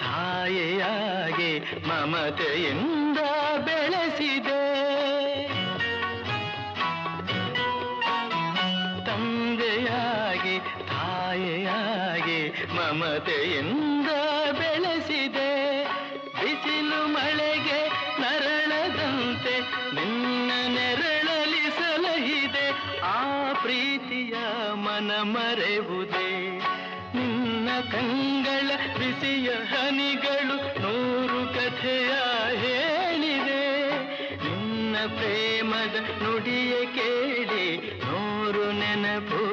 ತಾಯಿಯಾಗಿ ಮಮತೆಯಿಂದ ಬೆಳೆಸಿದೆ. ತಂದೆಯಾಗಿ ತಾಯಿಯಾಗಿ ಮಮತೆಯಿಂದ ಬೆಳೆಸಿದೆ. ಬಿಸಿಲು ಮಳೆಗೆ ನರಳದಂತೆ ನಿನ್ನ ನೆರಳಲಿ ಸಲಹಿದೆ. ಆ ಪ್ರೀತಿಯ ಮನ ಮರೆವುದೇ. ನಿನ್ನ ಕಂಗಳ ಬಿಸಿಯ ಹನಿಗಳು 100 ಕಥೆಯ ಹೇಳಿವೆ. ನಿನ್ನ ಪ್ರೇಮದ ನುಡಿಯ ಕೇಳಿ 100 ನೆನಪು